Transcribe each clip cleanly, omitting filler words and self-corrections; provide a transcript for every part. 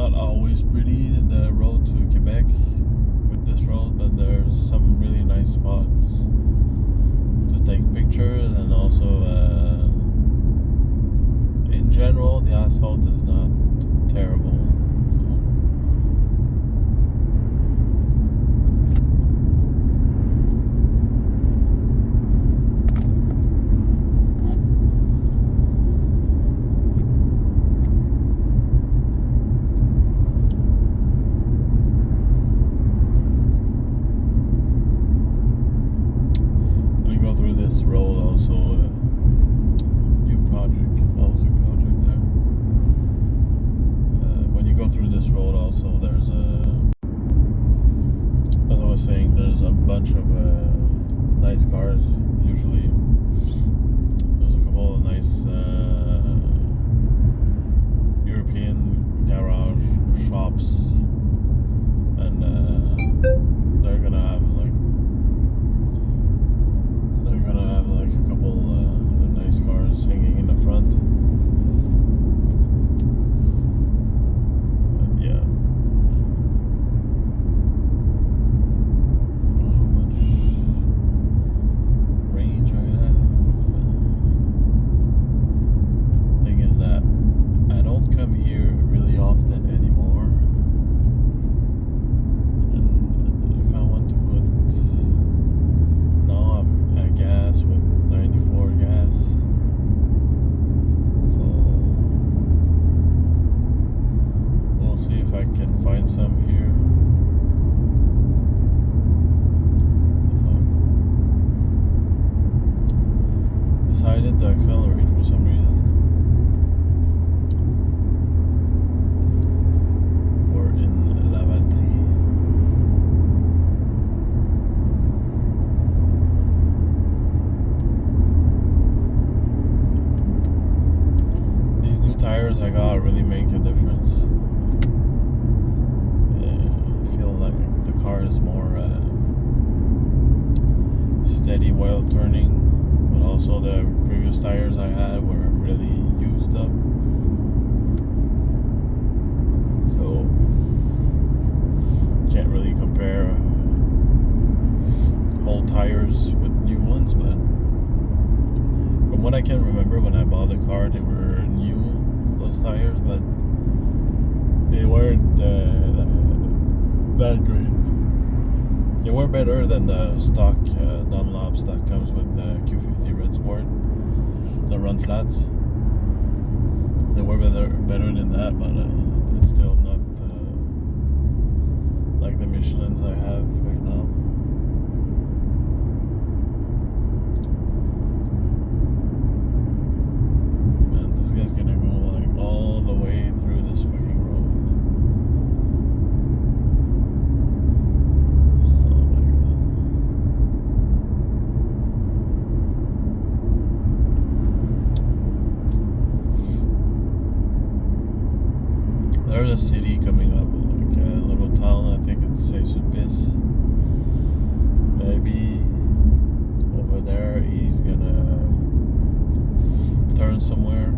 not always pretty, the road to Quebec with this road, but there's some really nice spots to take pictures, and also in general the asphalt is not terrible. Through this road also new housing project there. When you go through this road also there's as I was saying, there's a bunch of nice cars. Usually there's a couple of nice European garage shops, and they're gonna have a couple nice cars hanging in the front. But yeah, how much range I have. Thing is that I don't come here really often anymore. And if I want to put gas with 94 gas, so we'll see if I can find some here. Decided to accelerate for some reason. We're in La Valtrie. Tires I got really make a difference. I feel like the car is more steady while turning, but also the previous tires I had were really used up. So can't really compare old tires with new ones, but from what I can remember when I bought the car, they were new, those tires, but they weren't that great. They were better than the stock Dunlops that comes with the Q50 Red Sport, the run flats. They were better than that, but it's still not like the Michelins I have right now. This guy's gonna go like all the way through this fucking road. Oh my god. There's a city coming up, like a little town. I think it's Saint-Sulpice. Maybe over there he's gonna turn somewhere.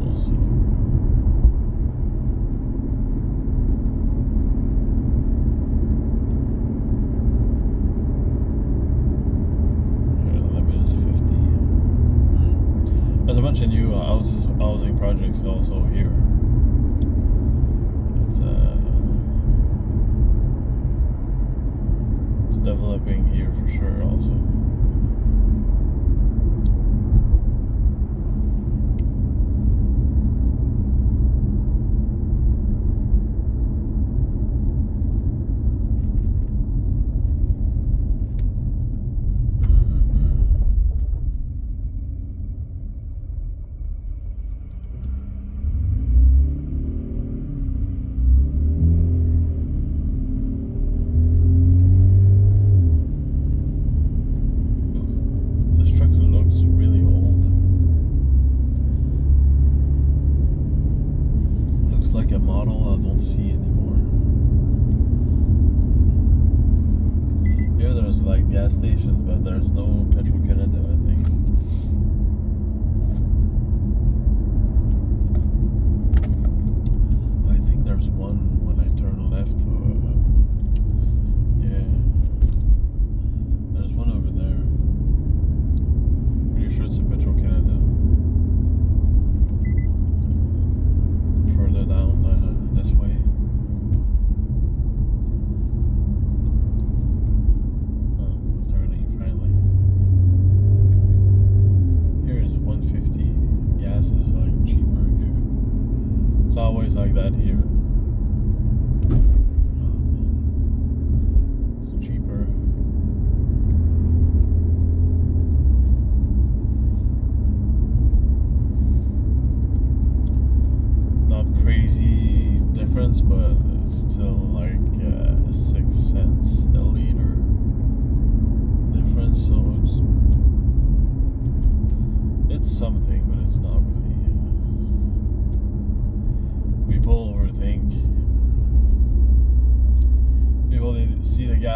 We'll see. Here, the limit is 50. There's a bunch of new housing projects also here. It's developing here for sure also. See anymore. Here there's like gas stations, but there's no Petro-Canada, I think.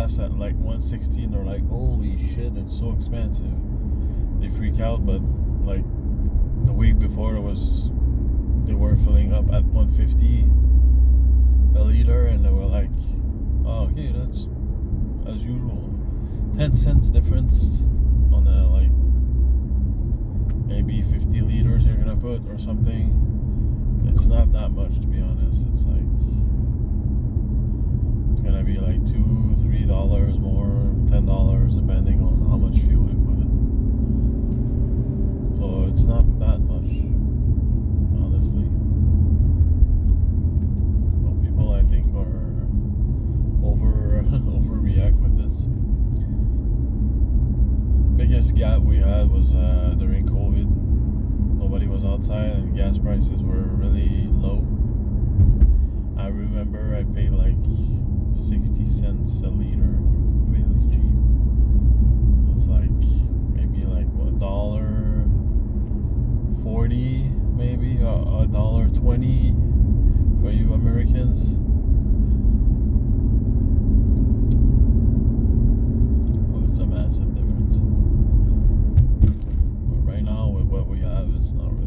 gas at like 116, they're like, holy shit, it's so expensive. They freak out, but like the week before they were filling up at 150 a liter, and they were like, oh, okay, that's as usual. 10 cents difference on the like maybe 50 liters you're gonna put or something. It's not that much, to be honest. It's like it's gonna be like $2-3 more, $10 depending on how much fuel you put. So it's not that much, honestly. Well, people I think are overreact with this. The biggest gap we had was during COVID. Nobody was outside and gas prices were really low. I remember I paid like 60 cents a liter, really cheap. So it's like maybe like what, $1.40 maybe, $1.20 for you Americans. Oh, it's a massive difference. But right now with what we have, it's not really.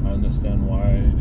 Understand why